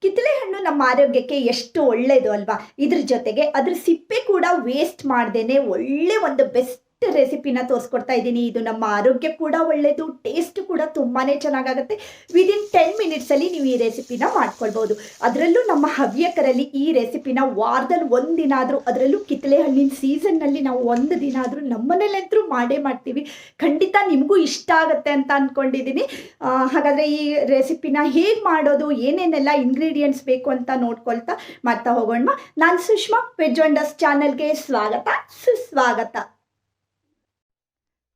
ಕಿತ್ತಳೆ ಹಣ್ಣು ನಮ್ಮ ಆರೋಗ್ಯಕ್ಕೆ ಎಷ್ಟು ಒಳ್ಳೆಯದು ಅಲ್ವಾ. ಇದ್ರ ಜೊತೆಗೆ ಅದ್ರ ಸಿಪ್ಪೆ ಕೂಡ ವೇಸ್ಟ್ ಮಾಡ್ದೇನೆ ಒಳ್ಳೆ ಒಂದು ಬೆಸ್ಟ್ ರೆಸಿಪಿನ ತೋರಿಸ್ಕೊಡ್ತಾ ಇದ್ದೀನಿ. ಇದು ನಮ್ಮ ಆರೋಗ್ಯ ಕೂಡ ಒಳ್ಳೆಯದು, ಟೇಸ್ಟ್ ಕೂಡ ತುಂಬಾನೇ ಚೆನ್ನಾಗಾಗುತ್ತೆ. ವಿದಿನ್ 10 ಮಿನಿಟ್ಸಲ್ಲಿ ನೀವು ಈ ರೆಸಿಪಿನ ಮಾಡ್ಕೊಳ್ಬೋದು. ಅದರಲ್ಲೂ ನಮ್ಮ ಹವ್ಯಕರಲ್ಲಿ ಈ ರೆಸಿಪಿನ ವಾರದಲ್ಲಿ ಒಂದು ದಿನ ಆದರೂ, ಅದರಲ್ಲೂ ಕಿತ್ತಳೆ ಹಣ್ಣಿನ ಸೀಸನ್ನಲ್ಲಿ ನಾವು ಒಂದು ದಿನ ಆದರೂ ನಮ್ಮನೇಲಂತರೂ ಮಾಡೇ ಮಾಡ್ತೀವಿ. ಖಂಡಿತ ನಿಮಗೂ ಇಷ್ಟ ಆಗುತ್ತೆ ಅಂತ ಅಂದ್ಕೊಂಡಿದ್ದೀನಿ. ಹಾಗಾದರೆ ಈ ರೆಸಿಪಿನ ಹೇಗೆ ಮಾಡೋದು, ಏನೇನೆಲ್ಲ ಇಂಗ್ರೀಡಿಯೆಂಟ್ಸ್ ಬೇಕು ಅಂತ ನೋಡ್ಕೊಳ್ತಾ ಮಾಡ್ತಾ ಹೋಗೋಣ. ನಾನು ಸುಷ್ಮಾ, ವೆಜ್ ವಂಡರ್ಸ್ ಚಾನಲ್ಗೆ ಸ್ವಾಗತ ಸುಸ್ವಾಗತ.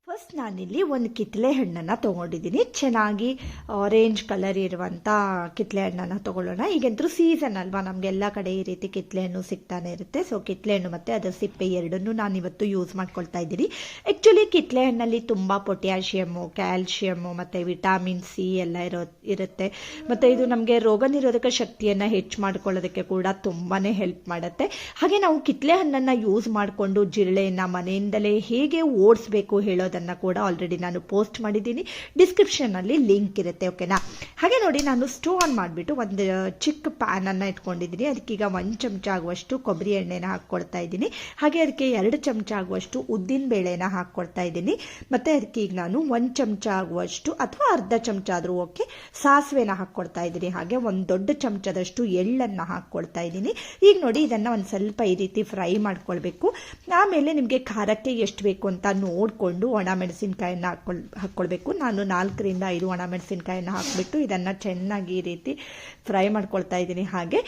ಫಸ್ಟ್ ನಾನಿಲ್ಲಿ ಒಂದು ಕಿತ್ತಳೆ ಹಣ್ಣನ್ನು ತೊಗೊಂಡಿದ್ದೀನಿ. ಚೆನ್ನಾಗಿ ಆರೆಂಜ್ ಕಲರ್ ಇರುವಂಥ ಕಿತ್ತಳೆ ಹಣ್ಣನ್ನು ತೊಗೊಳ್ಳೋಣ. ಈಗಂತೂ ಸೀಸನ್ ಅಲ್ವಾ, ನಮಗೆಲ್ಲ ಕಡೆ ಈ ರೀತಿ ಕಿತ್ತಳೆ ಹಣ್ಣು ಸಿಗ್ತಾನೆ ಇರುತ್ತೆ. ಸೊ ಕಿತ್ತಳೆ ಹಣ್ಣು ಮತ್ತು ಅದರ ಸಿಪ್ಪೆ ಎರಡನ್ನೂ ನಾನು ಇವತ್ತು ಯೂಸ್ ಮಾಡ್ಕೊಳ್ತಾ ಇದ್ದೀನಿ. ಆ್ಯಕ್ಚುಲಿ ಕಿತ್ತಳೆ ಹಣ್ಣಲ್ಲಿ ತುಂಬ ಪೊಟ್ಯಾಷಿಯಮ್ಮು, ಕ್ಯಾಲ್ಶಿಯಮ್ಮು ಮತ್ತು ವಿಟಾಮಿನ್ ಸಿ ಎಲ್ಲ ಇರುತ್ತೆ. ಮತ್ತು ಇದು ನಮಗೆ ರೋಗ ನಿರೋಧಕ ಶಕ್ತಿಯನ್ನು ಹೆಚ್ಚು ಮಾಡ್ಕೊಳ್ಳೋದಕ್ಕೆ ಕೂಡ ತುಂಬಾ ಹೆಲ್ಪ್ ಮಾಡುತ್ತೆ. ಹಾಗೆ ನಾವು ಕಿತ್ತಳೆ ಹಣ್ಣನ್ನು ಯೂಸ್ ಮಾಡಿಕೊಂಡು ಜಿರಳೆಯನ್ನು ಮನೆಯಿಂದಲೇ ಹೇಗೆ ಓಡಿಸ್ಬೇಕು ಹೇಳೋದು ಕೂಡ ಆಲ್ರೆಡಿ ನಾನು ಪೋಸ್ಟ್ ಮಾಡಿದ್ದೀನಿ. ಡಿಸ್ಕ್ರಿಪ್ಷನ್ನಲ್ಲಿ ಲಿಂಕ್ ಇರುತ್ತೆ, ಓಕೆನಾ. ಹಾಗೆ ನೋಡಿ, ನಾನು ಸ್ಟವ್ ಆನ್ ಮಾಡಿಬಿಟ್ಟು ಒಂದು ಚಿಕ್ಕ ಪ್ಯಾನನ್ನು ಇಟ್ಕೊಂಡಿದ್ದೀನಿ. ಅದಕ್ಕೀಗ 1 ಚಮಚ ಆಗುವಷ್ಟು ಕೊಬ್ಬರಿ ಎಣ್ಣೆನ ಹಾಕ್ಕೊಳ್ತಾ ಇದ್ದೀನಿ. ಹಾಗೆ ಅದಕ್ಕೆ 2 ಚಮಚ ಆಗುವಷ್ಟು ಉದ್ದಿನ ಬೇಳೆನ ಹಾಕ್ಕೊಳ್ತಾ ಇದ್ದೀನಿ. ಮತ್ತು ಅದಕ್ಕೆ ಈಗ ನಾನು 1 ಚಮಚ ಆಗುವಷ್ಟು ಅಥವಾ ಅರ್ಧ ಚಮಚ ಆದರೂ ಓಕೆ ಸಾಸಿವೆನ ಹಾಕ್ಕೊಳ್ತಾ ಇದ್ದೀನಿ. ಹಾಗೆ ಒಂದು ದೊಡ್ಡ ಚಮಚದಷ್ಟು ಎಳ್ಳನ್ನು ಹಾಕ್ಕೊಳ್ತಾ ಇದ್ದೀನಿ. ಈಗ ನೋಡಿ, ಇದನ್ನು ಒಂದು ಸ್ವಲ್ಪ ಈ ರೀತಿ ಫ್ರೈ ಮಾಡ್ಕೊಳ್ಬೇಕು. ಆಮೇಲೆ ನಿಮಗೆ ಖಾರಕ್ಕೆ ಎಷ್ಟು ಬೇಕು ಅಂತ ನೋಡಿಕೊಂಡು ಒಣ ಮೆಣಸಿನ್ಕಾಯನ್ನು ಹಾಕ್ಕೊಳ್ಬೇಕು. ನಾನು 4 ರಿಂದ 5 ಒಣ ಮೆಣಸಿನ್ಕಾಯನ್ನು ಹಾಕಿಬಿಟ್ಟು ಇದನ್ನು ಚೆನ್ನಾಗಿ ಈ ರೀತಿ ಫ್ರೈ ಮಾಡ್ಕೊಳ್ತಾ ಇದ್ದೀನಿ. ಹಾಗೆ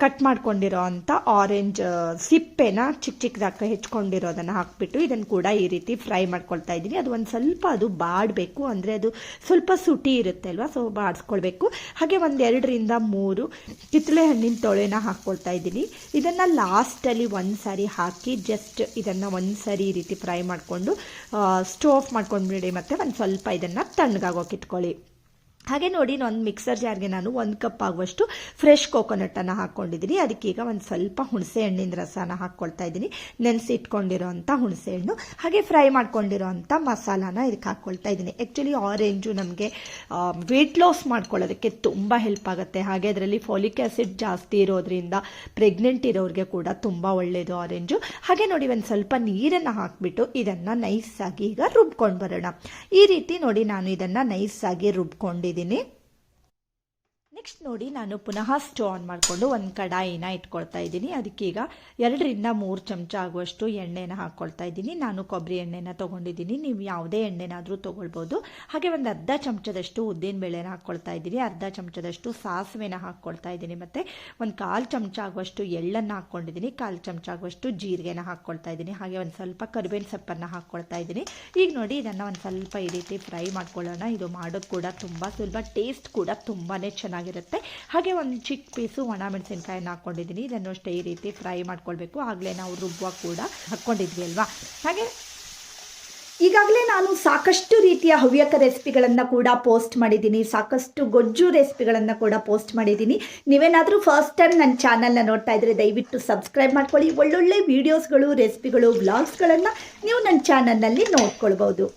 ಕಟ್ ಮಾಡ್ಕೊಂಡಿರೋ ಅಂಥ ಆರೆಂಜ್ ಸಿಪ್ಪೆನ ಚಿಕ್ಕ ಚಿಕ್ಕದಾಗಿ ಹೆಚ್ಕೊಂಡಿರೋದನ್ನು ಹಾಕಿಬಿಟ್ಟು ಇದನ್ನು ಕೂಡ ಈ ರೀತಿ ಫ್ರೈ ಮಾಡ್ಕೊಳ್ತಾ ಇದ್ದೀನಿ. ಅದು ಒಂದು ಸ್ವಲ್ಪ ಅದು ಬಾಡಬೇಕು, ಅಂದರೆ ಅದು ಸ್ವಲ್ಪ ಸುಟಿ ಇರುತ್ತೆ ಅಲ್ವಾ, ಸೊ ಬಾಡಿಸ್ಕೊಳ್ಬೇಕು. ಹಾಗೆ 1 ರಿಂದ 3 ಕಿತ್ತಳೆ ಹಣ್ಣಿನ ತೊಳೆನ ಹಾಕ್ಕೊಳ್ತಾ ಇದ್ದೀನಿ. ಇದನ್ನು ಲಾಸ್ಟಲ್ಲಿ ಒಂದು ಸಾರಿ ಹಾಕಿ ಜಸ್ಟ್ ಇದನ್ನು ಒಂದು ಸಾರಿ ಈ ರೀತಿ ಫ್ರೈ ಮಾಡಿಕೊಂಡು ಸ್ಟವ್ ಆಫ್ ಮಾಡ್ಕೊಂಡ್ಬಿಡಿ. ಮತ್ತು ಒಂದು ಸ್ವಲ್ಪ ಇದನ್ನು ತಣ್ಣಗಾಗೋಕೆ ಇಟ್ಕೊಳ್ಳಿ. ಹಾಗೆ ನೋಡಿ, ಒಂದು ಮಿಕ್ಸರ್ ಜಾರ್ಗೆ ನಾನು 1 ಕಪ್ ಆಗುವಷ್ಟು ಫ್ರೆಶ್ ಕೋಕೋನಟ್ಟನ್ನು ಹಾಕ್ಕೊಂಡಿದ್ದೀನಿ. ಅದಕ್ಕೀಗ ಒಂದು ಸ್ವಲ್ಪ ಹುಣಸೆ ಹಣ್ಣಿನ ರಸನ ಹಾಕ್ಕೊಳ್ತಾ ಇದ್ದೀನಿ, ನೆನೆಸಿ ಇಟ್ಕೊಂಡಿರೋ ಅಂಥ ಹುಣಸೆ ಹಣ್ಣು. ಹಾಗೆ ಫ್ರೈ ಮಾಡ್ಕೊಂಡಿರೋ ಅಂಥ ಮಸಾಲಾನ ಇದಕ್ಕೆ ಹಾಕ್ಕೊಳ್ತಾ ಇದ್ದೀನಿ. ಆ್ಯಕ್ಚುಲಿ ಆರೆಂಜು ನಮಗೆ ವೆಯ್ಟ್ ಲಾಸ್ ಮಾಡ್ಕೊಳ್ಳೋದಕ್ಕೆ ತುಂಬ ಹೆಲ್ಪ್ ಆಗುತ್ತೆ. ಹಾಗೆ ಅದರಲ್ಲಿ ಫಾಲಿಕ್ ಆ್ಯಸಿಡ್ ಜಾಸ್ತಿ ಇರೋದ್ರಿಂದ ಪ್ರೆಗ್ನೆಂಟ್ ಇರೋರಿಗೆ ಕೂಡ ತುಂಬ ಒಳ್ಳೆಯದು ಆರೆಂಜು. ಹಾಗೆ ನೋಡಿ, ಒಂದು ಸ್ವಲ್ಪ ನೀರನ್ನು ಹಾಕಿಬಿಟ್ಟು ಇದನ್ನು ನೈಸಾಗಿ ಈಗ ರುಬ್ಕೊಂಡು ಬರೋಣ. ಈ ರೀತಿ ನೋಡಿ, ನಾನು ಇದನ್ನು ನೈಸಾಗಿ ರುಬ್ಕೊಂಡಿದ್ದೀನಿ. ನೆಕ್ಸ್ಟ್ ನೋಡಿ, ನಾನು ಪುನಃ ಸ್ಟವ್ ಆನ್ ಮಾಡಿಕೊಂಡು ಒಂದು ಕಡಾಯಿನ ಇಟ್ಕೊಳ್ತಾ ಇದ್ದೀನಿ. ಅದಕ್ಕೀಗ 2 ರಿಂದ 3 ಚಮಚ ಆಗುವಷ್ಟು ಎಣ್ಣೆನ ಹಾಕ್ಕೊಳ್ತಾ ಇದ್ದೀನಿ. ನಾನು ಕೊಬ್ಬರಿ ಎಣ್ಣೆನ ತೊಗೊಂಡಿದ್ದೀನಿ, ನೀವು ಯಾವುದೇ ಎಣ್ಣೆನಾದರೂ ತೊಗೊಳ್ಬೋದು. ಹಾಗೆ ಒಂದು ಅರ್ಧ ಚಮಚದಷ್ಟು ಉದ್ದಿನ ಬೇಳೆನ ಹಾಕ್ಕೊಳ್ತಾ ಇದ್ದೀನಿ, ಅರ್ಧ ಚಮಚದಷ್ಟು ಸಾಸಿವೆನ ಹಾಕ್ಕೊಳ್ತಾ ಇದ್ದೀನಿ, ಮತ್ತು ಒಂದು 1/4 ಚಮಚ ಆಗುವಷ್ಟು ಎಳ್ಳನ್ನು ಹಾಕ್ಕೊಂಡಿದ್ದೀನಿ, 1/4 ಚಮಚ ಆಗುವಷ್ಟು ಜೀರಿಗೆನ ಹಾಕ್ಕೊಳ್ತಾ ಇದ್ದೀನಿ. ಹಾಗೆ ಒಂದು ಸ್ವಲ್ಪ ಕರಿಬೇವಿನ ಸೊಪ್ಪನ್ನು ಹಾಕ್ಕೊಳ್ತಾ ಇದ್ದೀನಿ. ಈಗ ನೋಡಿ, ಇದನ್ನು ಒಂದು ಸ್ವಲ್ಪ ಈ ರೀತಿ ಫ್ರೈ ಮಾಡ್ಕೊಳ್ಳೋಣ. ಇದು ಮಾಡೋದು ಕೂಡ ತುಂಬ ಸುಲಭ, ಟೇಸ್ಟ್ ಕೂಡ ತುಂಬಾ ಚೆನ್ನಾಗಿರುತ್ತೆ. ಹಾಗೆ ಒಂದು ಚಿಕ್ಕ ಪೀಸು ಒಣ ಮೆಣಸಿನ್ಕಾಯಿನ ಹಾಕ್ಕೊಂಡಿದ್ದೀನಿ. ಇದನ್ನು ಅಷ್ಟೇ ಈ ರೀತಿ ಫ್ರೈ ಮಾಡ್ಕೊಳ್ಬೇಕು. ಆಗಲೇ ನಾವು ರುಬ್ಬುವ ಕೂಡ ಹಾಕ್ಕೊಂಡಿದ್ವಿ ಅಲ್ವಾ. ಹಾಗೆ ಈಗಾಗಲೇ ನಾನು ಸಾಕಷ್ಟು ರೀತಿಯ ಹವ್ಯಕ ರೆಸಿಪಿಗಳನ್ನು ಕೂಡ ಪೋಸ್ಟ್ ಮಾಡಿದ್ದೀನಿ, ಸಾಕಷ್ಟು ಗೊಜ್ಜು ರೆಸಿಪಿಗಳನ್ನು ಕೂಡ ಪೋಸ್ಟ್ ಮಾಡಿದ್ದೀನಿ. ನೀವೇನಾದರೂ ಫಸ್ಟ್ ಟೈಮ್ ನನ್ನ ಚಾನಲ್ನ ನೋಡ್ತಾ ಇದ್ದರೆ ದಯವಿಟ್ಟು ಸಬ್ಸ್ಕ್ರೈಬ್ ಮಾಡ್ಕೊಳ್ಳಿ. ಒಳ್ಳೊಳ್ಳೆ ವೀಡಿಯೋಸ್ಗಳು, ರೆಸಿಪಿಗಳು, ವ್ಲಾಗ್ಸ್ಗಳನ್ನು ನೀವು ನನ್ನ ಚಾನಲ್ನಲ್ಲಿ ನೋಡ್ಕೊಳ್ಬೋದು.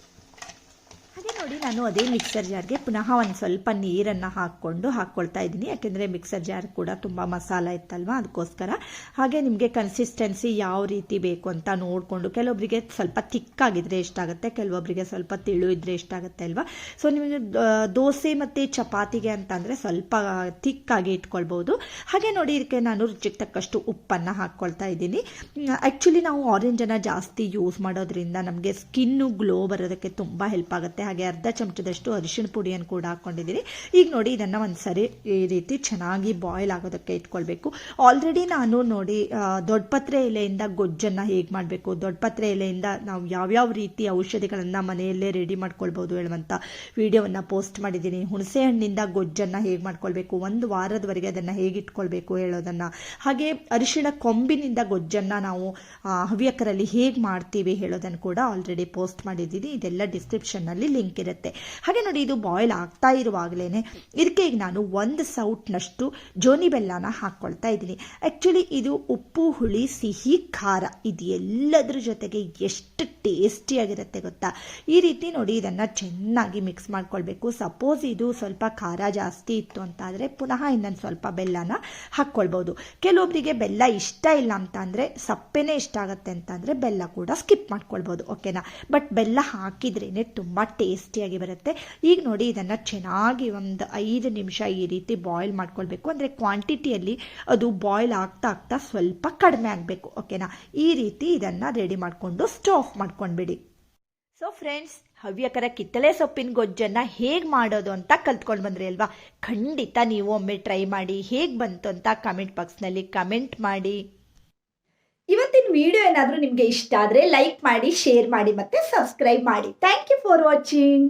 ನೋಡಿ, ನಾನು ಅದೇ ಮಿಕ್ಸರ್ ಜಾರ್ಗೆ ಪುನಃ ಒಂದು ಸ್ವಲ್ಪ ನೀರನ್ನು ಹಾಕ್ಕೊಳ್ತಾ ಇದ್ದೀನಿ. ಯಾಕೆಂದರೆ ಮಿಕ್ಸರ್ ಜಾರ್ ಕೂಡ ತುಂಬ ಮಸಾಲ ಇತ್ತಲ್ವ, ಅದಕ್ಕೋಸ್ಕರ. ಹಾಗೆ ನಿಮಗೆ ಕನ್ಸಿಸ್ಟೆನ್ಸಿ ಯಾವ ರೀತಿ ಬೇಕು ಅಂತ ನೋಡಿಕೊಂಡು, ಕೆಲವೊಬ್ಬರಿಗೆ ಸ್ವಲ್ಪ ತಿಕ್ಕಾಗಿದ್ದರೆ ಎಷ್ಟಾಗುತ್ತೆ, ಕೆಲವೊಬ್ಬರಿಗೆ ಸ್ವಲ್ಪ ತಿಳು ಇದ್ದರೆ ಎಷ್ಟಾಗುತ್ತೆ ಅಲ್ವಾ. ಸೊ ನಿಮಗೆ ದೋಸೆ ಮತ್ತು ಚಪಾತಿಗೆ ಅಂತಂದರೆ ಸ್ವಲ್ಪ ತಿಕ್ಕಾಗಿ ಇಟ್ಕೊಳ್ಬೋದು. ಹಾಗೆ ನೋಡಿ, ಇದಕ್ಕೆ ನಾನು ರುಚಿಗೆ ತಕ್ಕಷ್ಟು ಉಪ್ಪನ್ನು ಹಾಕ್ಕೊಳ್ತಾ ಇದ್ದೀನಿ. ಆ್ಯಕ್ಚುಲಿ ನಾವು ಆರೆಂಜನ್ನು ಜಾಸ್ತಿ ಯೂಸ್ ಮಾಡೋದ್ರಿಂದ ನಮಗೆ ಸ್ಕಿನ್ನು ಗ್ಲೋ ಬರೋದಕ್ಕೆ ತುಂಬ ಹೆಲ್ಪ್ ಆಗುತ್ತೆ. ಹಾಗೆ ಅರ್ಧ ಚಮಚದಷ್ಟು ಅರಿಶಿಣ ಪುಡಿಯನ್ನು ಕೂಡ ಹಾಕ್ಕೊಂಡಿದ್ದೀನಿ. ಈಗ ನೋಡಿ, ಇದನ್ನು ಒಂದು ಸರಿ ಈ ರೀತಿ ಚೆನ್ನಾಗಿ ಬಾಯ್ಲ್ ಆಗೋದಕ್ಕೆ ಇಟ್ಕೊಳ್ಬೇಕು. ಆಲ್ರೆಡಿ ನಾನು ನೋಡಿ ದೊಡ್ಡಪತ್ರೆ ಎಲೆಯಿಂದ ಗೊಜ್ಜನ್ನು ಹೇಗೆ ಮಾಡಬೇಕು, ದೊಡ್ಡಪತ್ರೆ ಎಲೆಯಿಂದ ನಾವು ಯಾವ್ಯಾವ ರೀತಿ ಔಷಧಿಗಳನ್ನು ಮನೆಯಲ್ಲೇ ರೆಡಿ ಮಾಡ್ಕೊಳ್ಬೋದು ಹೇಳುವಂಥ ವಿಡಿಯೋವನ್ನು ಪೋಸ್ಟ್ ಮಾಡಿದ್ದೀನಿ. ಹುಣಸೆ ಹಣ್ಣಿಂದ ಗೊಜ್ಜನ್ನು ಹೇಗೆ ಮಾಡ್ಕೊಳ್ಬೇಕು, 1 ವಾರದವರೆಗೆ ಅದನ್ನು ಹೇಗೆ ಇಟ್ಕೊಳ್ಬೇಕು ಹೇಳೋದನ್ನು, ಹಾಗೆ ಅರಿಶಿಣ ಕೊಂಬಿನಿಂದ ಗೊಜ್ಜನ್ನು ನಾವು ಹವ್ಯಕರಲ್ಲಿ ಹೇಗೆ ಮಾಡ್ತೀವಿ ಹೇಳೋದನ್ನು ಕೂಡ ಆಲ್ರೆಡಿ ಪೋಸ್ಟ್ ಮಾಡಿದ್ದೀನಿ. ಇದೆಲ್ಲ ಡಿಸ್ಕ್ರಿಪ್ಷನ್ನಲ್ಲಿ ಲಿಂಕ್ ಬೇಕಿರುತ್ತೆ. ಹಾಗೆ ನೋಡಿ, ಇದು ಬಾಯ್ಲ್ ಆಗ್ತಾ ಇರುವಾಗಲೇ ಇದಕ್ಕೆ ಈಗ ನಾನು 1 ಸೌಟ್ನಷ್ಟು ಜೋನಿ ಬೆಲ್ಲನ ಹಾಕ್ಕೊಳ್ತಾ ಇದ್ದೀನಿ. ಆ್ಯಕ್ಚುಲಿ ಇದು ಉಪ್ಪು, ಹುಳಿ, ಸಿಹಿ, ಖಾರ ಇದು ಎಲ್ಲದ್ರ ಜೊತೆಗೆ ಎಷ್ಟು ಟೇಸ್ಟಿಯಾಗಿರುತ್ತೆ ಗೊತ್ತಾ. ಈ ರೀತಿ ನೋಡಿ ಇದನ್ನು ಚೆನ್ನಾಗಿ ಮಿಕ್ಸ್ ಮಾಡ್ಕೊಳ್ಬೇಕು. ಸಪೋಸ್ ಇದು ಸ್ವಲ್ಪ ಖಾರ ಜಾಸ್ತಿ ಇತ್ತು ಅಂತಾದರೆ ಪುನಃ ಇನ್ನೊಂದು ಸ್ವಲ್ಪ ಬೆಲ್ಲನ ಹಾಕ್ಕೊಳ್ಬೋದು. ಕೆಲವೊಬ್ಬರಿಗೆ ಬೆಲ್ಲ ಇಷ್ಟ ಇಲ್ಲ ಅಂತ ಅಂದರೆ, ಸಪ್ಪೆನೇ ಇಷ್ಟ ಆಗುತ್ತೆ ಅಂತಂದರೆ ಬೆಲ್ಲ ಕೂಡ ಸ್ಕಿಪ್ ಮಾಡ್ಕೊಳ್ಬೋದು, ಓಕೆನಾ. ಬಟ್ ಬೆಲ್ಲ ಹಾಕಿದ್ರೇ ತುಂಬ ಟೇಸ್ಟಿಯಾಗಿ ಬರುತ್ತೆ. ಈಗ ನೋಡಿ ಇದನ್ನು ಚೆನ್ನಾಗಿ ಒಂದು 5 ನಿಮಿಷ ಈ ರೀತಿ ಬಾಯ್ಲ್ ಮಾಡ್ಕೊಳ್ಬೇಕು. ಅಂದರೆ ಕ್ವಾಂಟಿಟಿಯಲ್ಲಿ ಅದು ಬಾಯ್ಲ್ ಆಗ್ತಾ ಆಗ್ತಾ ಸ್ವಲ್ಪ ಕಡಿಮೆ ಆಗಬೇಕು, ಓಕೆನಾ. ಈ ರೀತಿ ಇದನ್ನು ರೆಡಿ ಮಾಡಿಕೊಂಡು ಸ್ಟವ್ ಆಫ್ ಮಾಡ್ಕೊಂಡ್ಬಿಡಿ. ಸೊ ಫ್ರೆಂಡ್ಸ್, ಹವ್ಯಕರ ಕಿತ್ತಳೆ ಸೊಪ್ಪಿನ ಗೊಜ್ಜನ್ನು ಹೇಗೆ ಮಾಡೋದು ಅಂತ ಕಲ್ತ್ಕೊಂಡು ಬಂದ್ರಿ ಅಲ್ವಾ. ಖಂಡಿತ ನೀವು ಒಮ್ಮೆ ಟ್ರೈ ಮಾಡಿ, ಹೇಗೆ ಬಂತು ಅಂತ ಕಮೆಂಟ್ ಬಾಕ್ಸ್ನಲ್ಲಿ ಕಮೆಂಟ್ ಮಾಡಿ. ಇವತ್ತಿನ ವಿಡಿಯೋ ಏನಾದರೂ ನಿಮಗೆ ಇಷ್ಟ ಆದರೆ ಲೈಕ್ ಮಾಡಿ, ಶೇರ್ ಮಾಡಿ ಮತ್ತು ಸಬ್ಸ್ಕ್ರೈಬ್ ಮಾಡಿ. Thank you for watching.